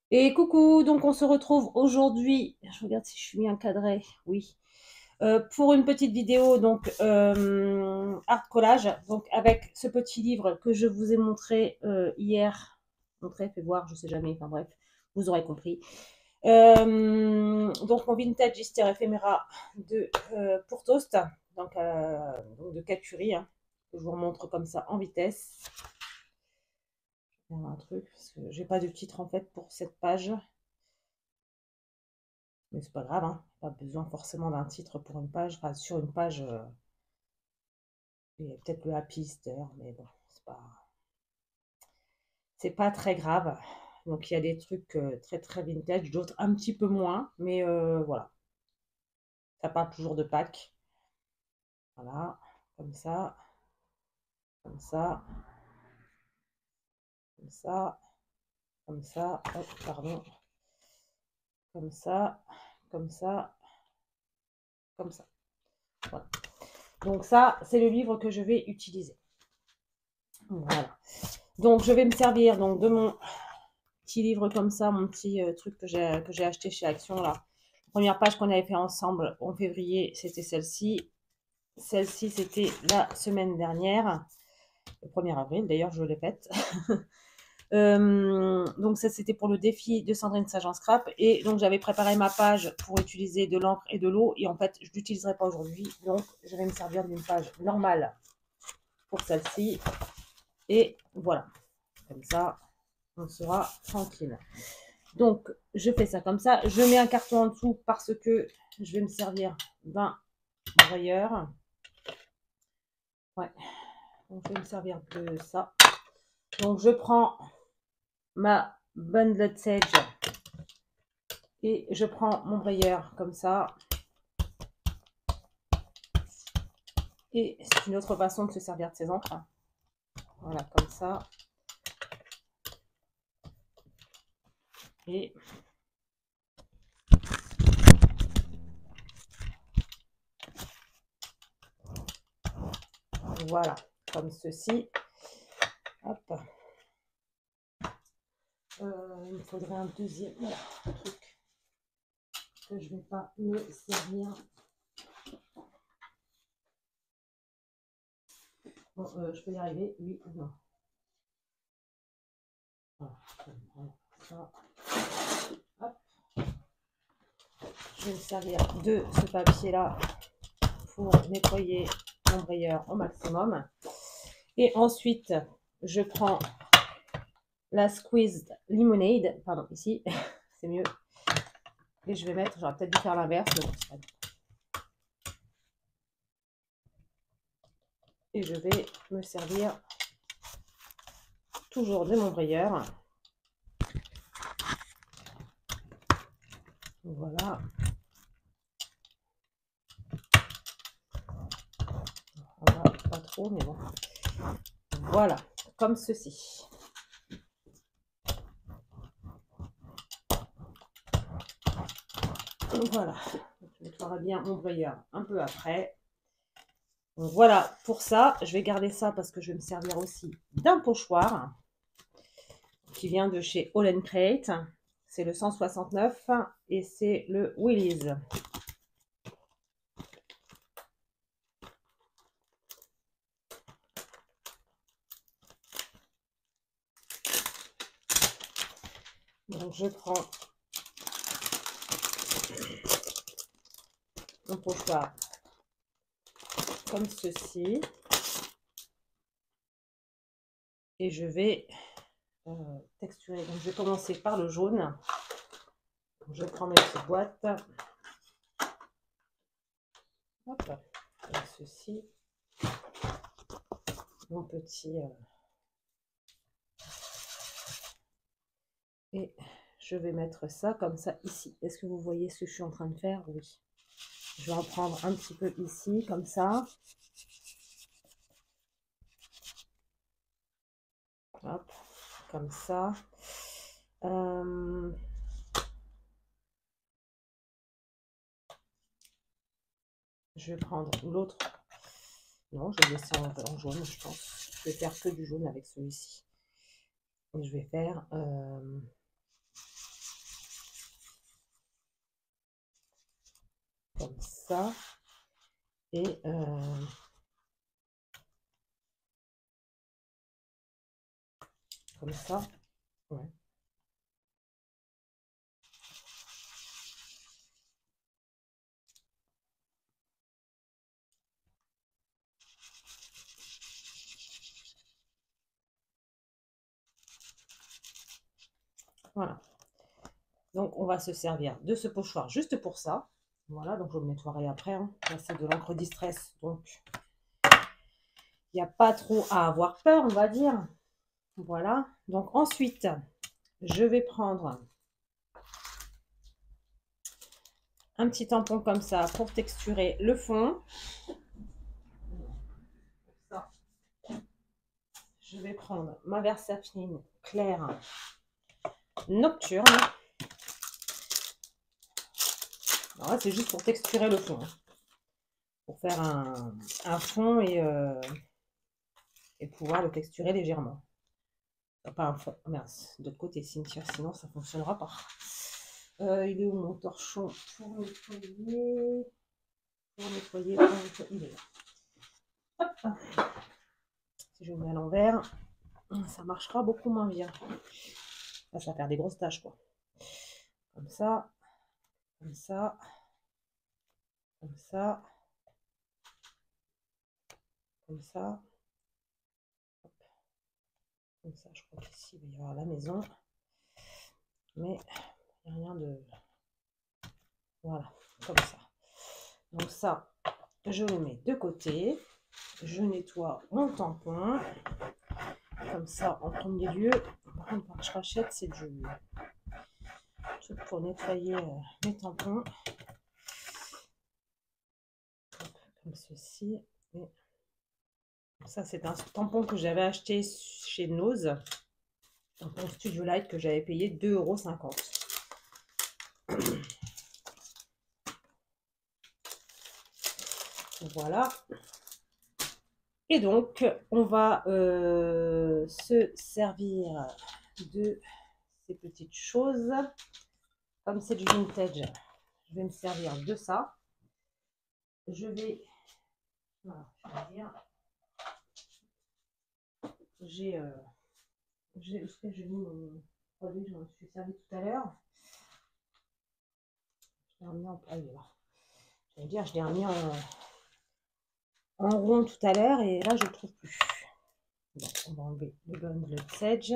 Et coucou, donc on se retrouve aujourd'hui, je regarde si je suis bien cadrée, oui, pour une petite vidéo, donc art collage, donc avec ce petit livre que je vous ai montré hier, montré, fait voir, je sais jamais, enfin bref, vous aurez compris. Donc mon vintage Easter éphéméra de pour toast, donc de Katuri, hein, que je vous remontre comme ça en vitesse. Je vais faire un truc, parce que j'ai pas de titre en fait pour cette page. Mais c'est pas grave, hein. Pas besoin forcément d'un titre pour une page. Enfin, sur une page, il y a peut-être le Happy Easter, mais bon, c'est pas très grave. Donc il y a des trucs très très vintage, d'autres un petit peu moins, mais voilà. Ça parle toujours de Pâques. Voilà, comme ça, comme ça, comme ça, comme ça, hop, pardon, comme ça, comme ça, comme ça. Voilà. Donc ça, c'est le livre que je vais utiliser. Voilà. Donc je vais me servir donc de mon petit livre comme ça, mon petit truc que j'ai acheté chez Action là. La première page qu'on avait fait ensemble en février, c'était celle-ci. Celle-ci, c'était la semaine dernière, le 1er avril, d'ailleurs, je le répète. Donc ça, c'était pour le défi de Sandrine Sage en scrap. Et donc, j'avais préparé ma page pour utiliser de l'encre et de l'eau. Et en fait, je ne l'utiliserai pas aujourd'hui. Donc, je vais me servir d'une page normale pour celle-ci. Et voilà, comme ça, on sera tranquille. Donc, je fais ça comme ça. Je mets un carton en dessous parce que je vais me servir d'un broyeur. Ouais, donc je vais me servir de ça. Donc, je prends ma Bundled Sage et je prends mon broyeur comme ça. Et c'est une autre façon de se servir de ces encres. Voilà, comme ça. Et voilà, comme ceci. Hop. Il me faudrait un deuxième truc que je ne vais pas me servir. Bon, je peux y arriver, oui ou non. Voilà, ça. Hop. Je vais me servir de ce papier-là pour nettoyer mon broyeur au maximum. Et ensuite, je prends la Squeezed Lemonade, pardon, ici, c'est mieux. Et je vais mettre, j'aurais peut-être dû faire l'inverse, mais bon, c'est pas grave. Et je vais me servir toujours de mon broyeur. Voilà. On va pas trop, mais bon. Voilà, comme ceci. Voilà. Je nettoierai bien mon broyeur un peu après. Donc voilà, pour ça, je vais garder ça parce que je vais me servir aussi d'un pochoir qui vient de chez All & Create. C'est le 169 et c'est le Willy's. Donc je prends mon pochoir comme ceci et je vais texturer. Donc je vais commencer par le jaune. Je prends mes petites boîtes. Hop, comme ceci. Mon petit... et je vais mettre ça comme ça ici. Est-ce que vous voyez ce que je suis en train de faire? Oui. Je vais en prendre un petit peu ici, comme ça. Hop, comme ça. Je vais prendre l'autre. Non, je vais laisser en jaune, je pense. Je vais faire que du jaune avec celui-ci. Et je vais faire... comme ça. Et comme ça. Ouais. Voilà. Donc, on va se servir de ce pochoir juste pour ça. Voilà, donc je le nettoierai après. Hein. Là, c'est de l'encre Distress, donc il n'y a pas trop à avoir peur, on va dire. Voilà. Donc, ensuite, je vais prendre un petit tampon comme ça pour texturer le fond. Ça. Je vais prendre ma Versafine claire nocturne. Alors là, c'est juste pour texturer le fond. Hein. Pour faire un fond et pouvoir le texturer légèrement. Pas un fond, mince, de l'autre côté, Cynthia, sinon ça ne fonctionnera pas. Il est où mon torchon pour nettoyer? Pour nettoyer, il est là. Hop. Si je le mets à l'envers, ça marchera beaucoup moins bien. Là, ça va faire des grosses taches, quoi. Comme ça, comme ça, comme ça, comme ça. Comme ça, je crois qu'ici, il va y avoir la maison. Mais il n'y a rien de... Voilà, comme ça. Donc ça, je le mets de côté. Je nettoie mon tampon. Comme ça, en premier lieu, par contre, quand je rachète, c'est du truc pour nettoyer mes tampons. Comme ceci. Et ça, c'est un tampon que j'avais acheté chez Nose. Tampon Studio Light que j'avais payé 2,50 €. Voilà. Et donc, on va se servir de ces petites choses. Comme c'est du vintage, je vais me servir de ça. Je vais... Voilà, je vais dire... J'ai... Est-ce que j'ai mis mon produit? Je m'en suis servi tout à l'heure. Je l'ai remis en... Ah, il est là. Je vais dire, je l'ai remis en rond tout à l'heure et là, je ne le trouve plus. Bon, on va enlever le bundle Sage.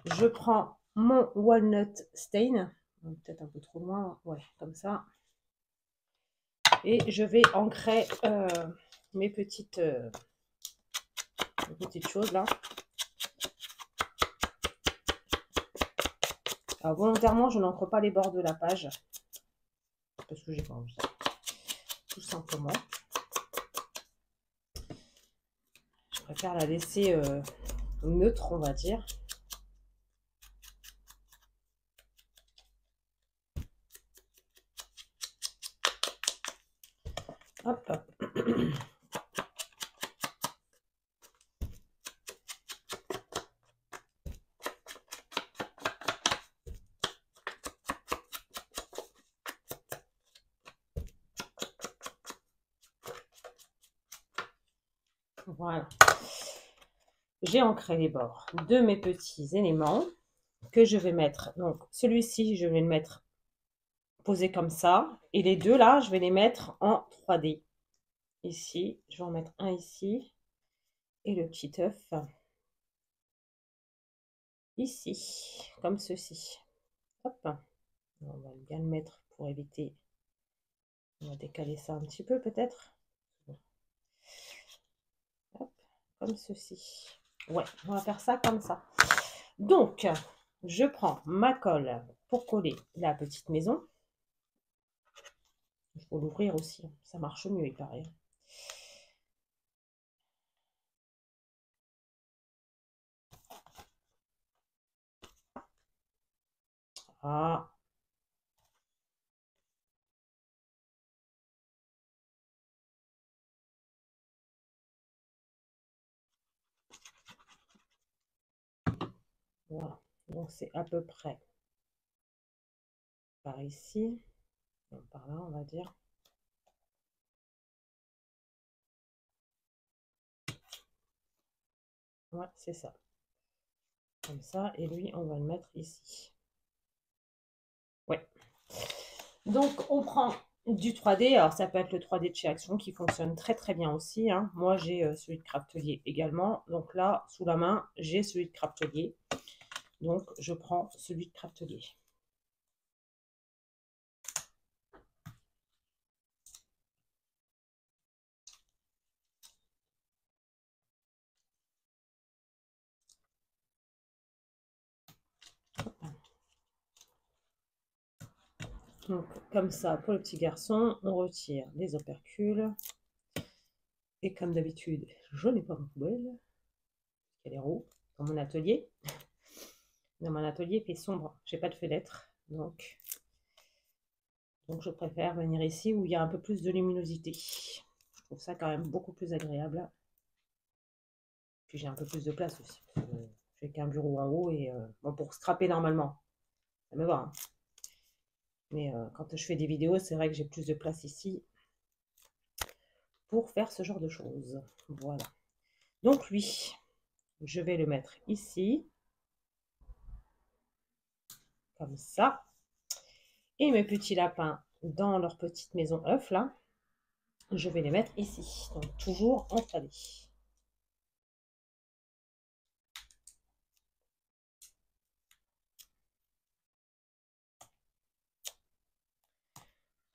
Je prends mon Walnut Stain. Peut-être un peu trop loin. Ouais, comme ça. Et je vais ancrer mes petites choses là. Alors volontairement, je n'encre pas les bords de la page. Parce que j'ai pas envie. Tout simplement. Je préfère la laisser neutre, on va dire. Hop. Voilà. J'ai ancré les bords de mes petits éléments que je vais mettre. Donc, celui-ci, je vais le mettre posé comme ça. Et les deux là, je vais les mettre en 3D. Ici, je vais en mettre un ici. Et le petit œuf ici, comme ceci. Hop. On va bien le mettre pour éviter. On va décaler ça un petit peu peut-être. Comme ceci. Ouais, on va faire ça comme ça. Donc, je prends ma colle pour coller la petite maison. Il faut l'ouvrir aussi, ça marche mieux, il paraît. Ah. Voilà, donc c'est à peu près par ici. par là, on va dire. Ouais, c'est ça. Comme ça, et lui, on va le mettre ici. Ouais. Donc, on prend du 3D. Alors, ça peut être le 3D de chez Action qui fonctionne très très bien aussi, hein. Moi, j'ai celui de Craftelier également. Donc là, sous la main, j'ai celui de Craftelier. Donc, je prends celui de Craftelier. Donc, comme ça, pour le petit garçon, on retire les opercules. Et comme d'habitude, je n'ai pas ma poubelle. Elle est rouge dans mon atelier. Dans mon atelier, il fait sombre. J'ai pas de fenêtre. Donc, je préfère venir ici où il y a un peu plus de luminosité. Je trouve ça quand même beaucoup plus agréable. Puis j'ai un peu plus de place aussi. J'ai qu'un bureau en haut et bon, pour scraper normalement, ça me va, hein. Mais quand je fais des vidéos, c'est vrai que j'ai plus de place ici pour faire ce genre de choses. Voilà. Donc lui, je vais le mettre ici. Comme ça. Et mes petits lapins dans leur petite maison œuf là, je vais les mettre ici. Donc toujours en 3D.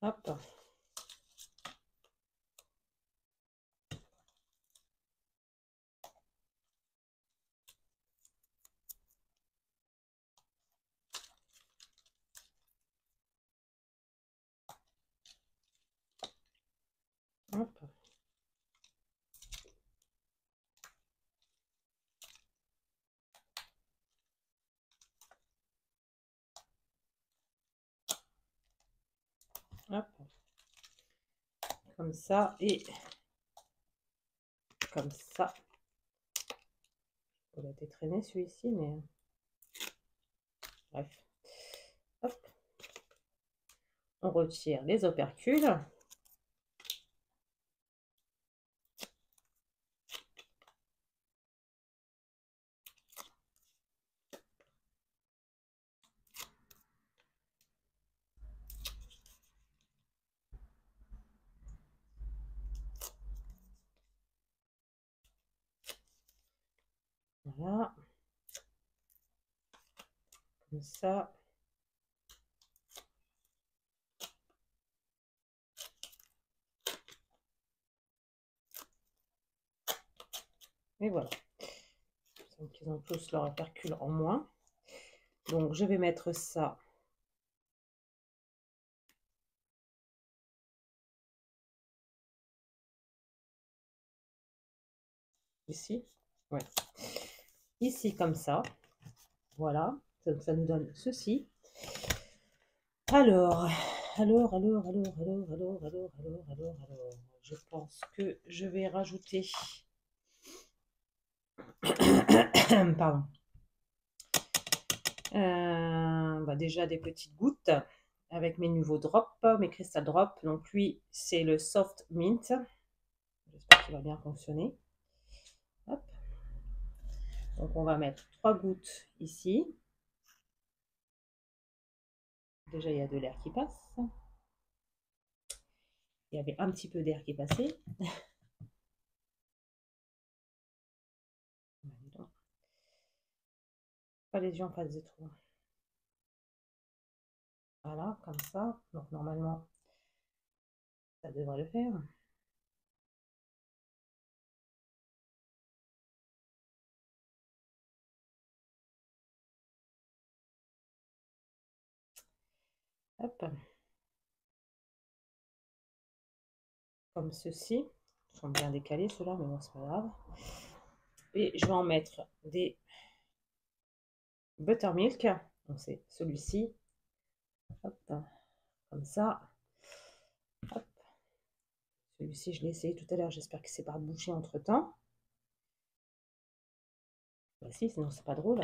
Hop. Hop. Hop. Comme ça et comme ça. Il a été traîné celui-ci, mais bref. Hop. On retire les opercules. Voilà. Comme ça. Et voilà. Donc ils ont tous leur opercule en moins. Donc je vais mettre ça ici. Ouais. Ici comme ça. Voilà. Donc ça nous donne ceci. Alors, je pense que je vais rajouter, pardon, déjà des petites gouttes avec mes nouveaux drops, mes crystal drops. Donc lui, c'est le soft mint. J'espère qu'il va bien fonctionner. Hop. Donc on va mettre 3 gouttes ici. Déjà, il y a de l'air qui passe. Il y avait un petit peu d'air qui est passé. Pas les yeux en face des trous. Voilà, comme ça. Donc normalement, ça devrait le faire. Hop. Comme ceci. Ils sont bien décalés ceux-là, mais bon, c'est pas grave. Et je vais en mettre des buttermilk. Donc c'est celui-ci. Comme ça. Celui-ci, je l'ai essayé tout à l'heure. J'espère que c'est pas bouché entre temps. Bah si, sinon c'est pas drôle.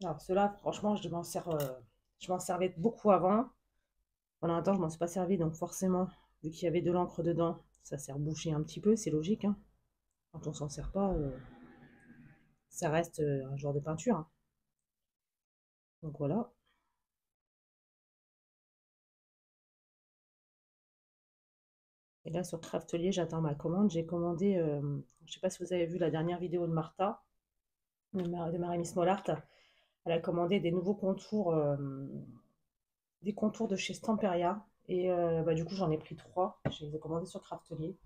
Alors, ceux-là, franchement, je m'en servais beaucoup avant. Pendant un temps, je m'en suis pas servi, donc forcément, vu qu'il y avait de l'encre dedans, ça s'est rebouché un petit peu, c'est logique, hein. Quand on s'en sert pas, ça reste un genre de peinture, hein. Donc voilà. Et là, sur Craftelier, j'attends ma commande. J'ai commandé, je sais pas si vous avez vu la dernière vidéo de Martha, de Marie-Miss Mollart. Elle a commandé des contours de chez Stamperia. Et bah, du coup, j'en ai pris 3. Je les ai commandés sur Craftelier.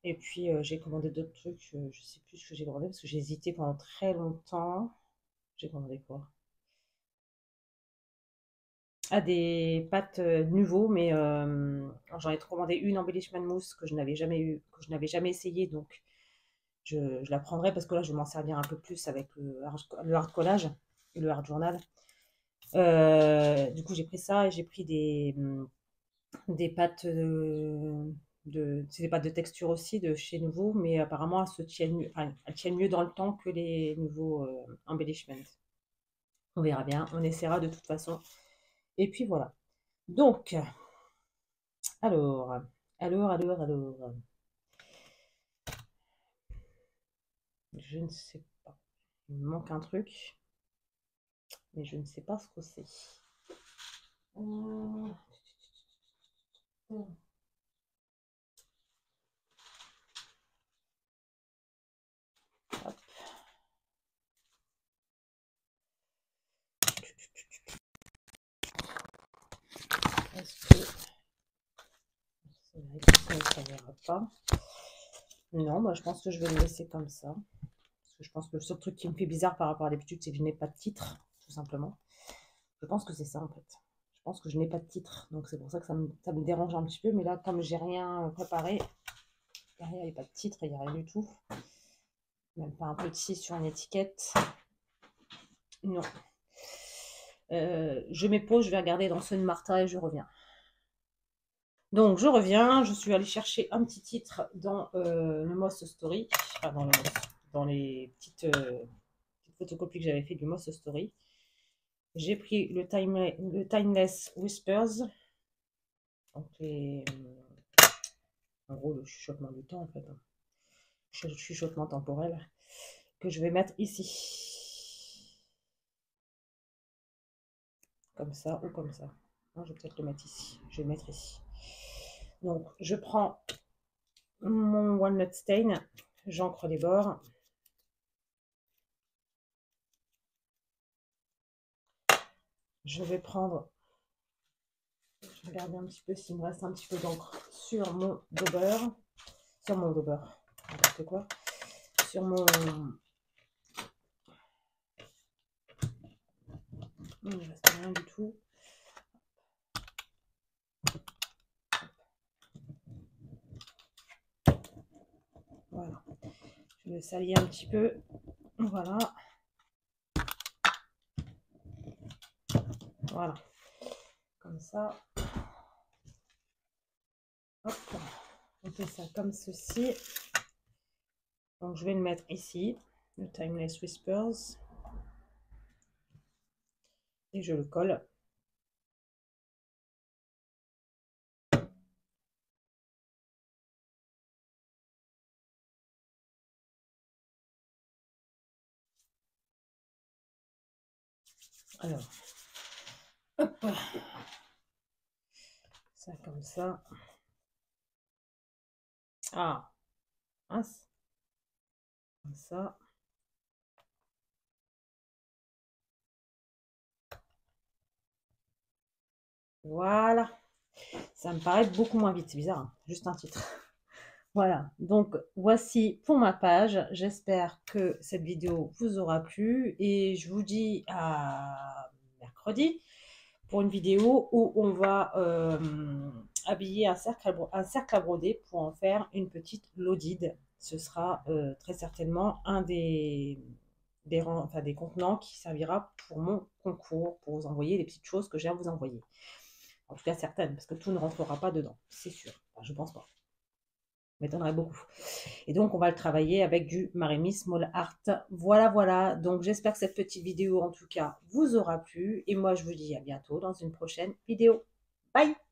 Et puis, j'ai commandé d'autres trucs. Je sais plus ce que j'ai commandé parce que j'ai hésité pendant très longtemps. J'ai commandé quoi? Ah, des pâtes nouveaux, mais j'en ai commandé une embellishment mousse que je n'avais jamais eu, que je n'avais jamais essayé. Donc, je la prendrai parce que là, je vais m'en servir un peu plus avec le hard collage et le hard journal. Du coup, j'ai pris ça et j'ai pris des pâtes c'est des pâtes de texture aussi de chez Nouveau, mais apparemment elles se tiennent mieux, enfin, elles tiennent mieux dans le temps que les nouveaux embellishments. On verra bien, on essaiera de toute façon. Et puis voilà. Donc, alors, alors. Je ne sais pas. Il me manque un truc, mais je ne sais pas ce que c'est. Euh, hop. Est-ce que ça ne verra pas? Non, bah, je pense que je vais le laisser comme ça. Parce que je pense que le seul truc qui me fait bizarre par rapport à l'habitude, c'est que je n'ai pas de titre, tout simplement. Je pense que c'est ça en fait. Je pense que je n'ai pas de titre. Donc c'est pour ça que ça me dérange un petit peu. Mais là, comme j'ai rien préparé, derrière, il n'y a pas de titre, il n'y a rien du tout. Même pas un petit sur une étiquette. Non. Je mets pause, je vais regarder dans ceux de Martha et je reviens. Donc je reviens, je suis allée chercher un petit titre dans le Moss Story, enfin dans les petites photocopies que j'avais fait du Moss Story. J'ai pris le Timeless Whispers, donc en gros le chuchotement du temps en fait, hein. Chuchotement temporel, que je vais mettre ici. Comme ça ou comme ça. Non, je vais peut-être le mettre ici. Je vais le mettre ici. Donc je prends mon Walnut Stain, j'encre les bords. Je vais prendre, je vais regarder un petit peu s'il me reste un petit peu d'encre sur mon dauber, n'importe quoi, sur mon, il ne reste rien du tout. Voilà, je vais le salir un petit peu, voilà, voilà, comme ça. Hop, on fait ça comme ceci. Donc je vais le mettre ici, le Timeless Whispers, et je le colle. Alors, hop, ça comme ça. Ah, mince, comme ça. Voilà, ça me paraît beaucoup moins vite, c'est bizarre, hein, juste un titre. Voilà, donc voici pour ma page. J'espère que cette vidéo vous aura plu et je vous dis à mercredi pour une vidéo où on va habiller un cercle à broder pour en faire une petite lodide. Ce sera très certainement un des contenants qui servira pour mon concours, pour vous envoyer les petites choses que j'ai à vous envoyer. En tout cas certaines, parce que tout ne rentrera pas dedans, c'est sûr. Enfin, je pense pas. m'étonnerait beaucoup. Et donc, on va le travailler avec du Maremy Small Art. Voilà, voilà. Donc, j'espère que cette petite vidéo, en tout cas, vous aura plu. Et moi, je vous dis à bientôt dans une prochaine vidéo. Bye!